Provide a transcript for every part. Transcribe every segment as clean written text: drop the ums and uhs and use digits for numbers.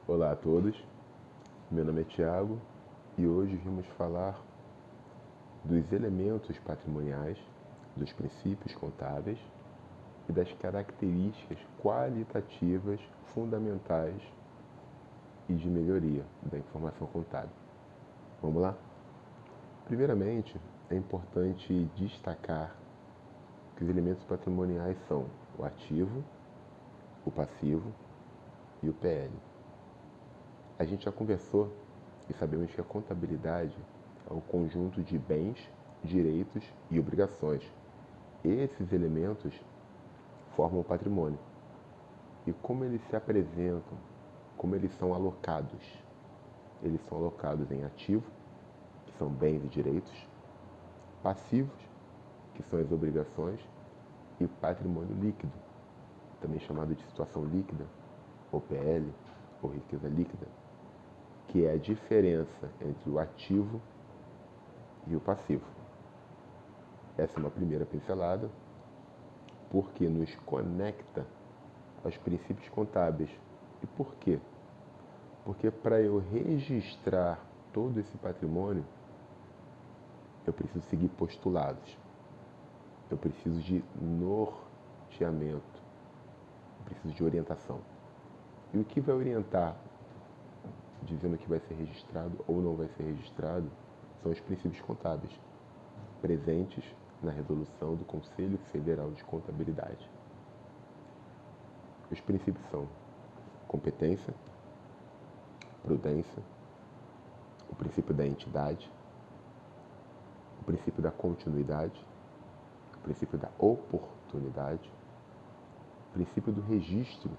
Olá a todos, meu nome é Tiago e hoje vamos falar dos elementos patrimoniais, dos princípios contábeis e das características qualitativas fundamentais e de melhoria da informação contábil. Vamos lá? Primeiramente, é importante destacar que os elementos patrimoniais são o ativo, o passivo e o PL. A gente já conversou e sabemos que a contabilidade é um conjunto de bens, direitos e obrigações. Esses elementos formam o patrimônio. E como eles se apresentam, como eles são alocados? Eles são alocados em ativo, que são bens e direitos, passivos, que são as obrigações, e patrimônio líquido, também chamado de situação líquida, ou PL, ou riqueza líquida, que é a diferença entre o ativo e o passivo. Essa é uma primeira pincelada, porque nos conecta aos princípios contábeis. E por quê? Porque para eu registrar todo esse patrimônio, eu preciso seguir postulados, eu preciso de norteamento, eu preciso de orientação. E o que vai orientar, dizendo que vai ser registrado ou não vai ser registrado, são os princípios contábeis, presentes na resolução do Conselho Federal de Contabilidade. Os princípios são competência, prudência, o princípio da entidade, o princípio da continuidade, o princípio da oportunidade, o princípio do registro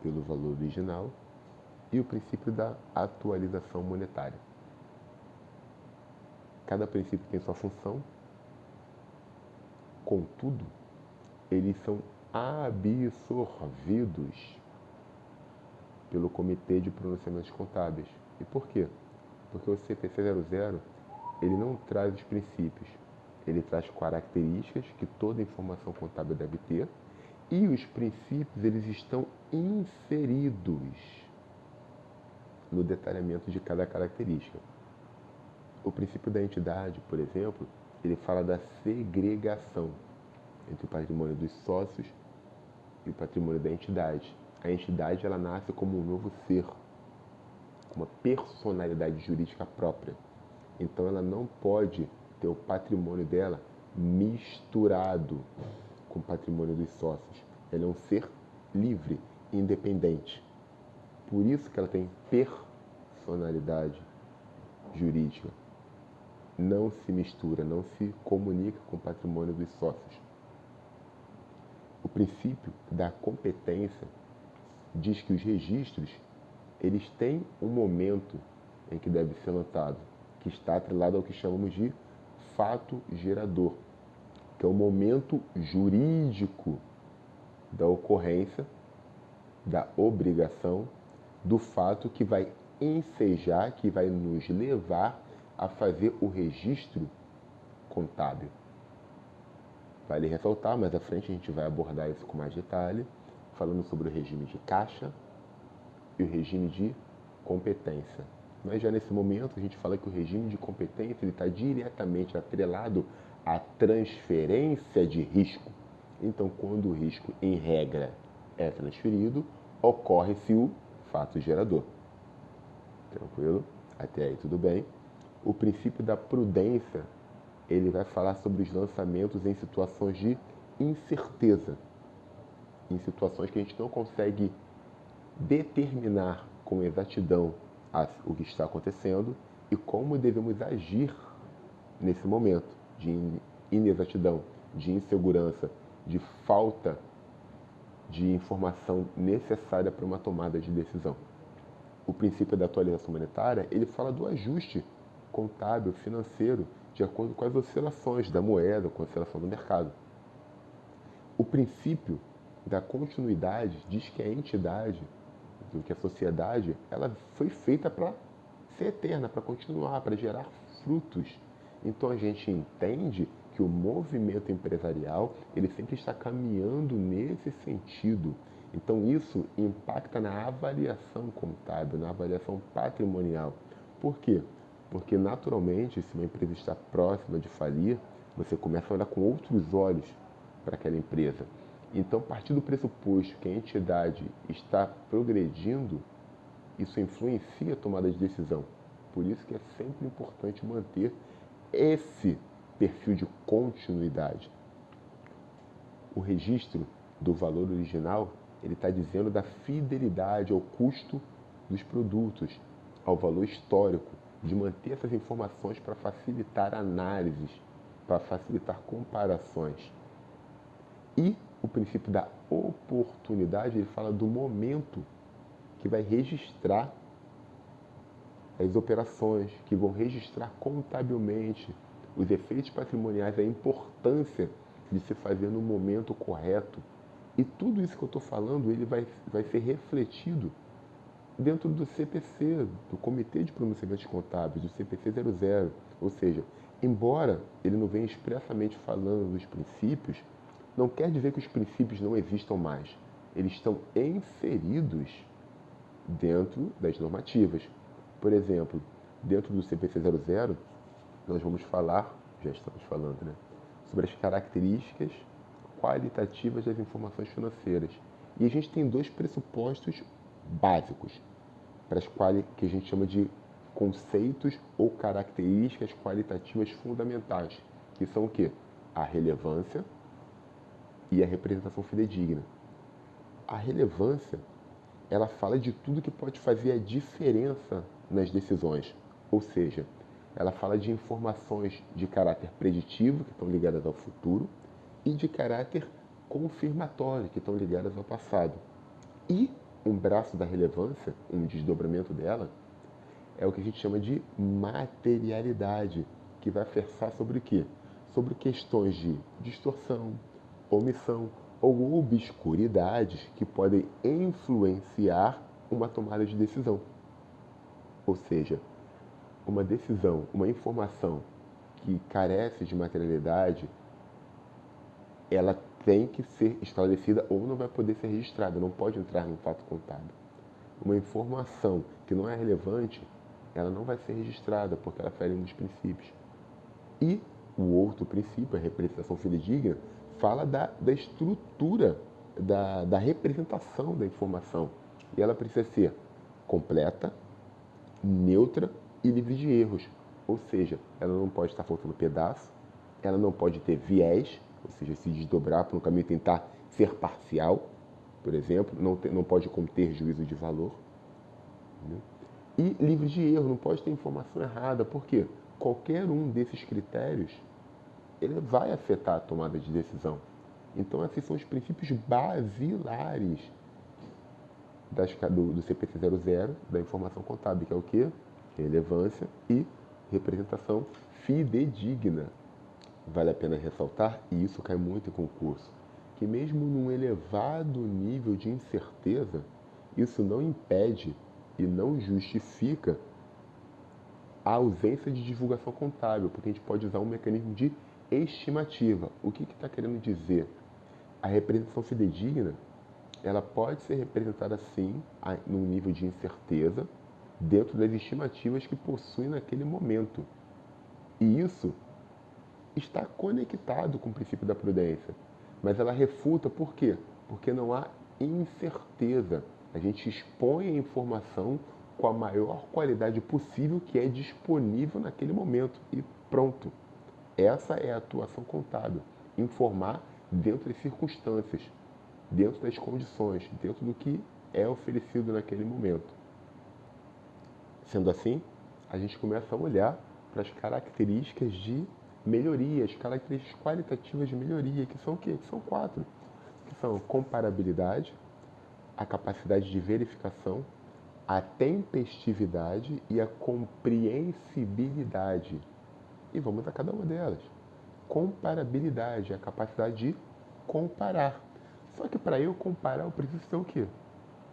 pelo valor original e o princípio da atualização monetária. Cada princípio tem sua função, contudo, eles são absorvidos pelo Comitê de Pronunciamentos Contábeis. E por quê? Porque o CPC 00, ele não traz os princípios, ele traz características que toda informação contábil deve ter, e os princípios, eles estão inseridos no detalhamento de cada característica. O princípio da entidade, por exemplo, ele fala da segregação entre o patrimônio dos sócios e o patrimônio da entidade. A entidade, ela nasce como um novo ser, com uma personalidade jurídica própria. Então, ela não pode ter o patrimônio dela misturado com o patrimônio dos sócios. Ela é um ser livre, independente. Por isso que ela tem personalidade jurídica. Não se mistura, não se comunica com o patrimônio dos sócios. O princípio da competência diz que os registros, eles têm um momento em que deve ser notado, que está atrelado ao que chamamos de fato gerador, que é o momento jurídico da ocorrência, da obrigação, do fato que vai ensejar, que vai nos levar a fazer o registro contábil. Vale ressaltar, mais à frente a gente vai abordar isso com mais detalhe, falando sobre o regime de caixa e o regime de competência. Mas já nesse momento a gente fala que o regime de competência está diretamente atrelado à transferência de risco. Então, quando o risco, em regra, é transferido, ocorre-se o fato gerador. Tranquilo? Até aí tudo bem. O princípio da prudência, ele vai falar sobre os lançamentos em situações de incerteza, em situações que a gente não consegue determinar com exatidão o que está acontecendo e como devemos agir nesse momento de inexatidão, de insegurança, de falta de informação necessária para uma tomada de decisão. O princípio da atualização monetária, ele fala do ajuste contábil, financeiro, de acordo com as oscilações da moeda, com a oscilação do mercado. O princípio da continuidade diz que a entidade, que a sociedade, ela foi feita para ser eterna, para continuar, para gerar frutos. Então a gente entende que o movimento empresarial, ele sempre está caminhando nesse sentido. Então isso impacta na avaliação contábil, na avaliação patrimonial. Por quê? Porque naturalmente, se uma empresa está próxima de falir, você começa a olhar com outros olhos para aquela empresa. Então, a partir do pressuposto que a entidade está progredindo, isso influencia a tomada de decisão. Por isso que é sempre importante manter esse perfil de continuidade. O registro do valor original, ele está dizendo da fidelidade ao custo dos produtos, ao valor histórico, de manter essas informações para facilitar análises, para facilitar comparações. E o princípio da oportunidade, ele fala do momento que vai registrar as operações, que vão registrar contabilmente os efeitos patrimoniais, a importância de se fazer no momento correto. E tudo isso que eu estou falando, ele vai ser refletido dentro do CPC, do Comitê de Pronunciamentos Contábeis, do CPC 00. Ou seja, embora ele não venha expressamente falando dos princípios, não quer dizer que os princípios não existam mais. Eles estão inseridos dentro das normativas. Por exemplo, dentro do CPC 00, nós vamos falar, já estamos falando, né, sobre as características qualitativas das informações financeiras. E a gente tem dois pressupostos básicos, para as quais que a gente chama de conceitos ou características qualitativas fundamentais, que são o quê? A relevância e a representação fidedigna. A relevância, ela fala de tudo que pode fazer a diferença nas decisões, ou seja, ela fala de informações de caráter preditivo, que estão ligadas ao futuro, e de caráter confirmatório, que estão ligadas ao passado. E um braço da relevância, um desdobramento dela, é o que a gente chama de materialidade, que vai versar sobre o quê? Sobre questões de distorção, omissão ou obscuridades que podem influenciar uma tomada de decisão. Ou seja, uma decisão, uma informação que carece de materialidade, ela tem que ser esclarecida ou não vai poder ser registrada, não pode entrar no fato contábil. Uma informação que não é relevante, ela não vai ser registrada, porque ela fere um dos princípios. E o outro princípio, a representação fidedigna, fala da estrutura, da representação da informação. E ela precisa ser completa, neutra e livre de erros. Ou seja, ela não pode estar faltando pedaço, ela não pode ter viés, ou seja, se desdobrar para um caminho e tentar ser parcial, por exemplo, não pode conter juízo de valor. Né? E livre de erro, não pode ter informação errada, porque qualquer um desses critérios ele vai afetar a tomada de decisão. Então, esses são os princípios basilares do CPC 00, da informação contábil, que é o quê? Relevância e representação fidedigna. Vale a pena ressaltar, e isso cai muito em concurso, que mesmo num elevado nível de incerteza, isso não impede e não justifica a ausência de divulgação contábil, porque a gente pode usar um mecanismo de estimativa. O que está querendo dizer? A representação fidedigna, ela pode ser representada sim num nível de incerteza dentro das estimativas que possui naquele momento. E isso está conectado com o princípio da prudência. Mas ela refuta por quê? Porque não há incerteza. A gente expõe a informação com a maior qualidade possível que é disponível naquele momento. E pronto. Essa é a atuação contábil. Informar dentro das circunstâncias, dentro das condições, dentro do que é oferecido naquele momento. Sendo assim, a gente começa a olhar para as características de melhoria, as características qualitativas de melhoria, que são o quê? Que são 4. Que são comparabilidade, a capacidade de verificação, a tempestividade e a compreensibilidade. E vamos a cada uma delas. Comparabilidade, a capacidade de comparar. Só que para eu comparar, eu preciso ter o quê?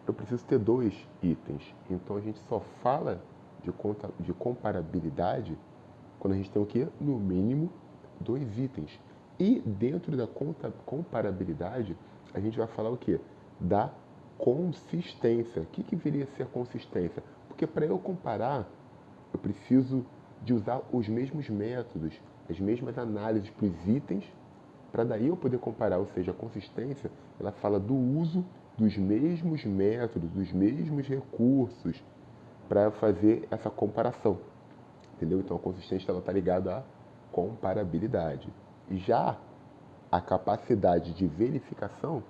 Eu preciso ter 2 itens. Então a gente só fala de comparabilidade quando a gente tem o quê? No mínimo 2 itens. E dentro da comparabilidade, a gente vai falar o quê? Da consistência. O que viria a ser a consistência? Porque para eu comparar, eu preciso de usar os mesmos métodos, as mesmas análises para os itens, para daí eu poder comparar. Ou seja, a consistência, ela fala do uso dos mesmos métodos, dos mesmos recursos para fazer essa comparação. Entendeu? Então a consistência está ligada à comparabilidade. E já a capacidade de verificação,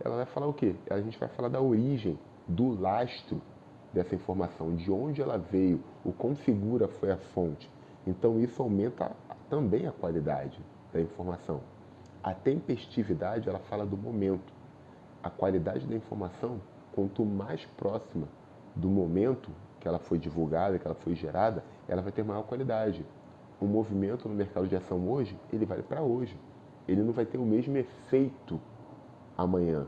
ela vai falar o quê? A gente vai falar da origem, do lastro dessa informação, de onde ela veio, o quão segura foi a fonte. Então isso aumenta também a qualidade da informação. A tempestividade, ela fala do momento. A qualidade da informação, quanto mais próxima do momento que ela foi divulgada, que ela foi gerada, ela vai ter maior qualidade. O movimento no mercado de ação hoje, ele vale para hoje. Ele não vai ter o mesmo efeito amanhã.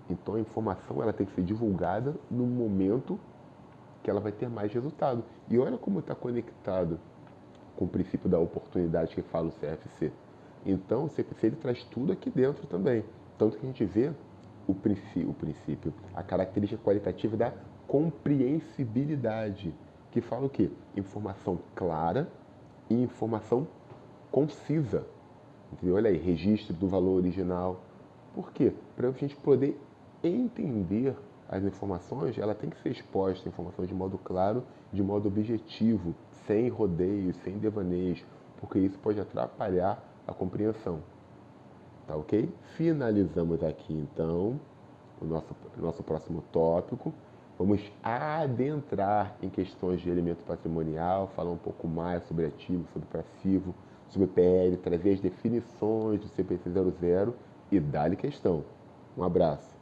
Então a informação ela tem que ser divulgada no momento que ela vai ter mais resultado. E olha como está conectado com o princípio da oportunidade que fala o CFC. Então o CFC ele traz tudo aqui dentro também. Tanto que a gente vê o princípio, a característica qualitativa da compreensibilidade, que fala o quê? Informação clara e informação concisa. Entendeu? Olha aí, registro do valor original. Por quê? Para a gente poder entender as informações, ela tem que ser exposta, a informação de modo claro, de modo objetivo, sem rodeios, sem devaneios, porque isso pode atrapalhar a compreensão. Tá ok? Finalizamos aqui então o nosso próximo tópico. Vamos adentrar em questões de elemento patrimonial, falar um pouco mais sobre ativo, sobre passivo, sobre PL, trazer as definições do CPC 00 e dar-lhe questão. Um abraço.